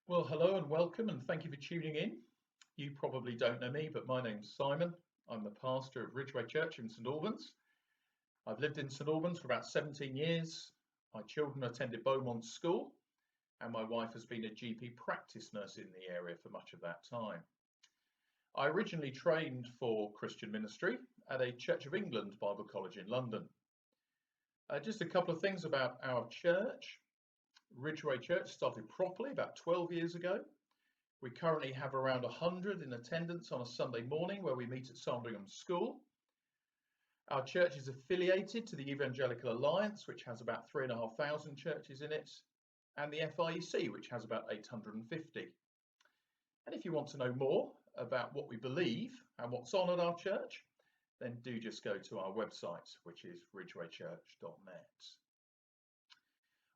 Well, hello and welcome, and thank you for tuning in. You probably don't know me, but my name's Simon. I'm the pastor of Ridgeway Church in St Albans. I've lived in St Albans for about 17 years. My children attended Beaumont School, and my wife has been a GP practice nurse in the area for much of that time. I originally trained for Christian ministry at a Church of England Bible College in London. Just a couple of things about our church. Ridgeway Church started properly about 12 years ago. We currently have around 100 in attendance on a Sunday morning where we meet at Sandringham School. Our church is affiliated to the Evangelical Alliance, which has about 3,500 churches in it, and the FIEC, which has about 850. And if you want to know more about what we believe and what's on at our church, then do just go to our website, which is ridgewaychurch.net.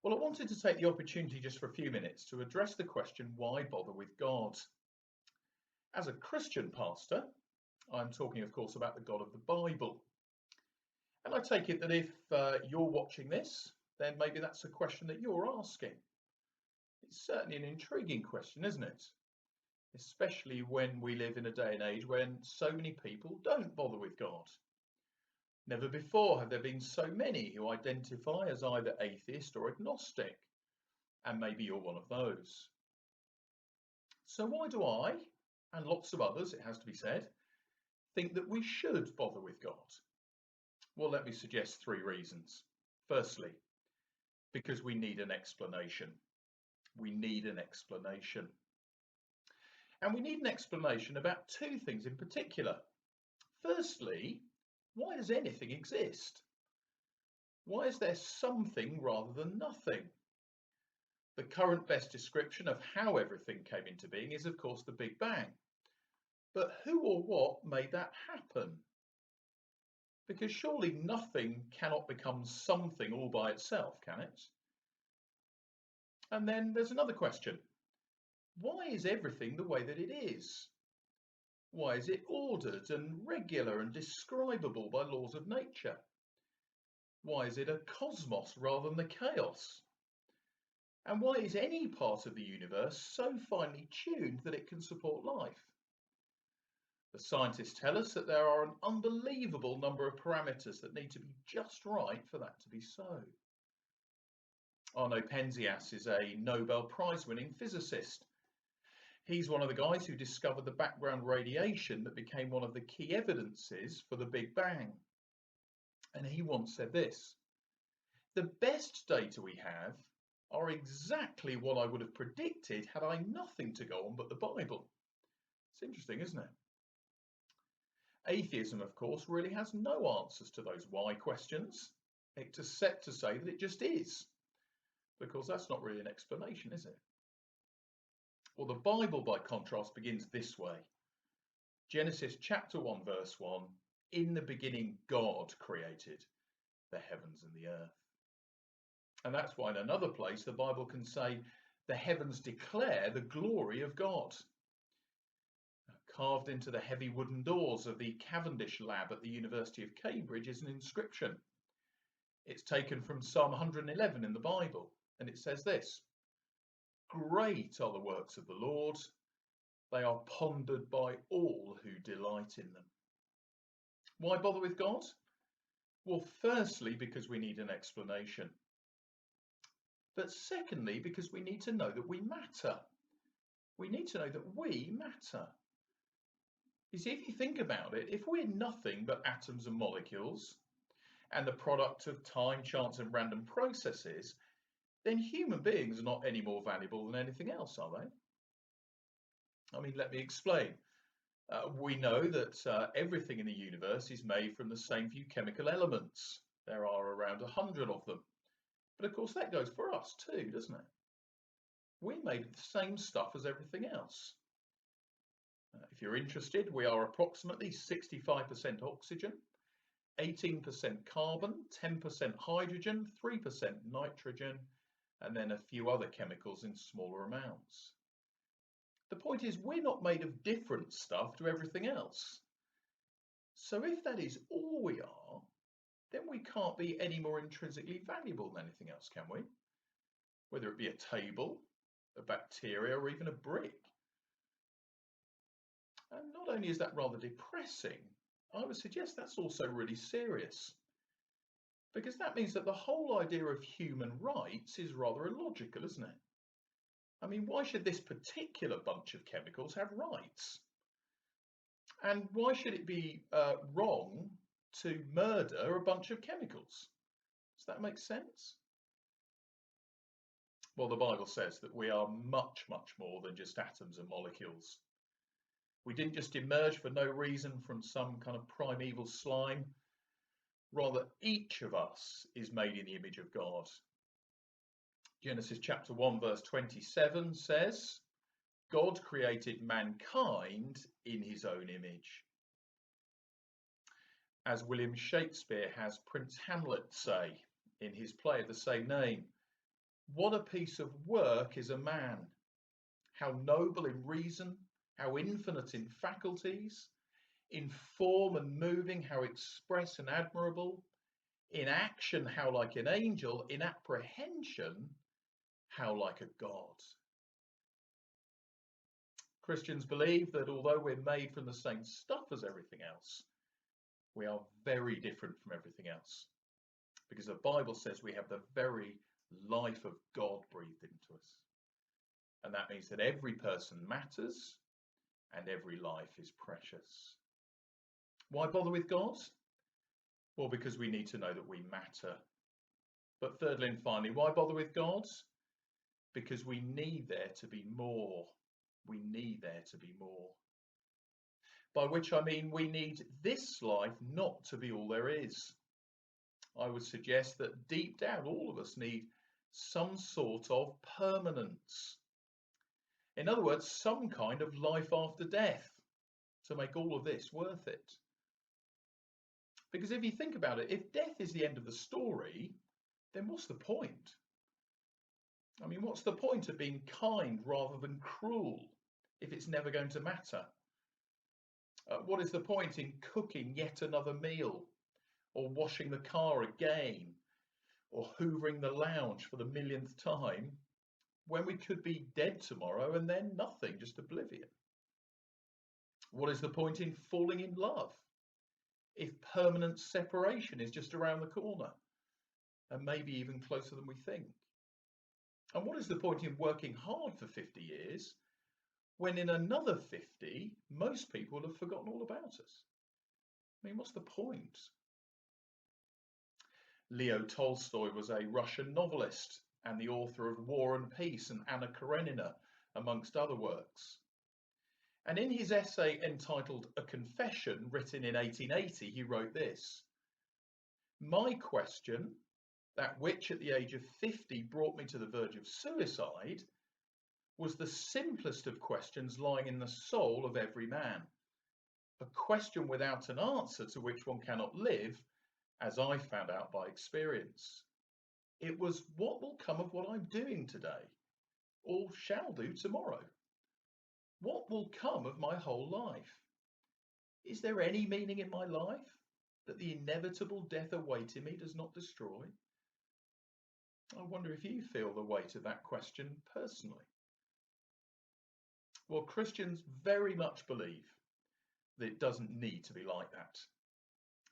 Well, I wanted to take the opportunity just for a few minutes to address the question, why bother with God? As a Christian pastor, I'm talking, of course, about the God of the Bible. And I take it that if you're watching this, then maybe that's a question that you're asking. It's certainly an intriguing question, isn't it? Especially when we live in a day and age when so many people don't bother with God. Never before have there been so many who identify as either atheist or agnostic, and maybe you're one of those. So why do I, and lots of others, it has to be said, think that we should bother with God? Well, let me suggest three reasons. Firstly, because we need an explanation. We need an explanation. And we need an explanation about two things in particular. Firstly, why does anything exist? Why is there something rather than nothing? The current best description of how everything came into being is, of course, the Big Bang. But who or what made that happen? Because surely nothing cannot become something all by itself, can it? And then there's another question. Why is everything the way that it is? Why is it ordered and regular and describable by laws of nature? Why is it a cosmos rather than the chaos? And why is any part of the universe so finely tuned that it can support life? The scientists tell us that there are an unbelievable number of parameters that need to be just right for that to be so. Arno Penzias is a Nobel Prize-winning physicist. He's one of the guys who discovered the background radiation that became one of the key evidences for the Big Bang. And he once said this: "The best data we have are exactly what I would have predicted had I nothing to go on but the Bible." It's interesting, isn't it? Atheism, of course, really has no answers to those why questions, except to say that it just is, because that's not really an explanation, is it? Well, the Bible, by contrast, begins this way. Genesis chapter 1, verse 1, "In the beginning God created the heavens and the earth." And that's why in another place the Bible can say, "The heavens declare the glory of God." Carved into the heavy wooden doors of the Cavendish lab at the University of Cambridge is an inscription. It's taken from Psalm 111 in the Bible, and it says this: "Great are the works of the Lord. They are pondered by all who delight in them." Why bother with God? Well, firstly, because we need an explanation. But secondly, because we need to know that we matter. We need to know that we matter. You see, if you think about it, if we're nothing but atoms and molecules, and the product of time, chance, and random processes, then human beings are not any more valuable than anything else, are they? I mean, let me explain. We know that everything in the universe is made from the same few chemical elements. There are around 100 of them. But of course, that goes for us too, doesn't it? We're made of the same stuff as everything else. If you're interested, we are approximately 65% oxygen, 18% carbon, 10% hydrogen, 3% nitrogen, and then a few other chemicals in smaller amounts. The point is, we're not made of different stuff to everything else. So if that is all we are, then we can't be any more intrinsically valuable than anything else, can we? Whether it be a table, a bacteria, or even a brick. And not only is that rather depressing, I would suggest that's also really serious, because that means that the whole idea of human rights is rather illogical, isn't it? I mean, why should this particular bunch of chemicals have rights? And why should it be wrong to murder a bunch of chemicals? Does that make sense? Well, the Bible says that we are much, much more than just atoms and molecules. We didn't just emerge for no reason from some kind of primeval slime. Rather, each of us is made in the image of God. Genesis chapter 1 verse 27 says, God created mankind in his own image. As William Shakespeare has Prince Hamlet say in his play of the same name, what a piece of work is a man, how noble in reason, how infinite in faculties, in form and moving, how express and admirable, in action, how like an angel, in apprehension, how like a god. Christians believe that although we're made from the same stuff as everything else, we are very different from everything else, because the Bible says we have the very life of God breathed into us. And that means that every person matters and every life is precious. Why bother with God? Well, because we need to know that we matter. But thirdly and finally, why bother with God? Because we need there to be more. We need there to be more. By which I mean we need this life not to be all there is. I would suggest that deep down all of us need some sort of permanence. In other words, some kind of life after death to make all of this worth it. Because if you think about it, if death is the end of the story, then what's the point? I mean, what's the point of being kind rather than cruel if it's never going to matter? What is the point in cooking yet another meal, or washing the car again, or hoovering the lounge for the millionth time, when we could be dead tomorrow and then nothing, just oblivion? What is the point in falling in love if permanent separation is just around the corner and maybe even closer than we think? And what is the point in working hard for 50 years when in another 50 most people have forgotten all about us? I mean, what's the point? Leo Tolstoy was a Russian novelist and the author of War and Peace and Anna Karenina, amongst other works. And in his essay entitled A Confession, written in 1880, he wrote this: "My question, that which at the age of 50 brought me to the verge of suicide, was the simplest of questions lying in the soul of every man. A question without an answer to which one cannot live, as I found out by experience. It was, what will come of what I'm doing today, or shall do tomorrow? What will come of my whole life? Is there any meaning in my life that the inevitable death awaiting me does not destroy?" I wonder if you feel the weight of that question personally. Well, Christians very much believe that it doesn't need to be like that,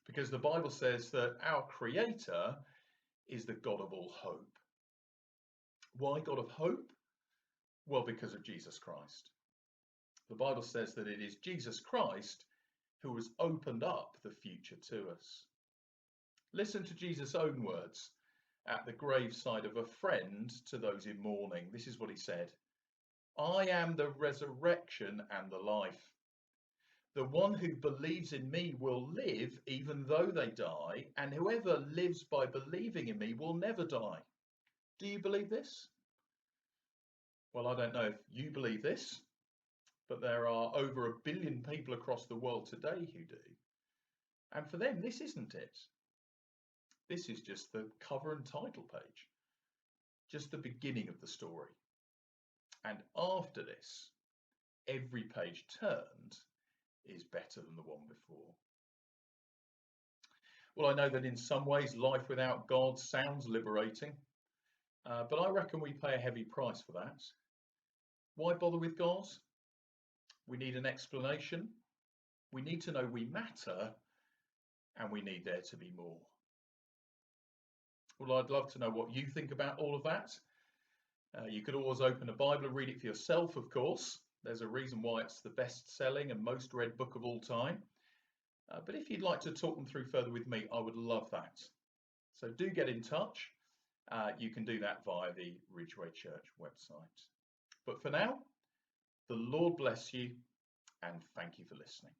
because the Bible says that our Creator is the God of all hope. Why God of hope? Well, because of Jesus Christ. The Bible says that it is Jesus Christ who has opened up the future to us. Listen to Jesus' own words at the graveside of a friend to those in mourning. This is what he said: "I am the resurrection and the life. The one who believes in me will live even though they die, and whoever lives by believing in me will never die." Do you believe this? Well, I don't know if you believe this, but there are over 1 billion people across the world today who do. And for them, this isn't it. This is just the cover and title page, just the beginning of the story. And after this, every page turned is better than the one before. Well, I know that in some ways life without God sounds liberating, but I reckon we pay a heavy price for that. Why bother with God? We need an explanation. We need to know we matter, and we need there to be more. Well, I'd love to know what you think about all of that. You could always open a Bible and read it for yourself, of course. There's a reason why it's the best-selling and most read book of all time. But if you'd like to talk them through further with me, I would love that. So do get in touch. You can do that via the Ridgeway Church website. But for now, the Lord bless you, and thank you for listening.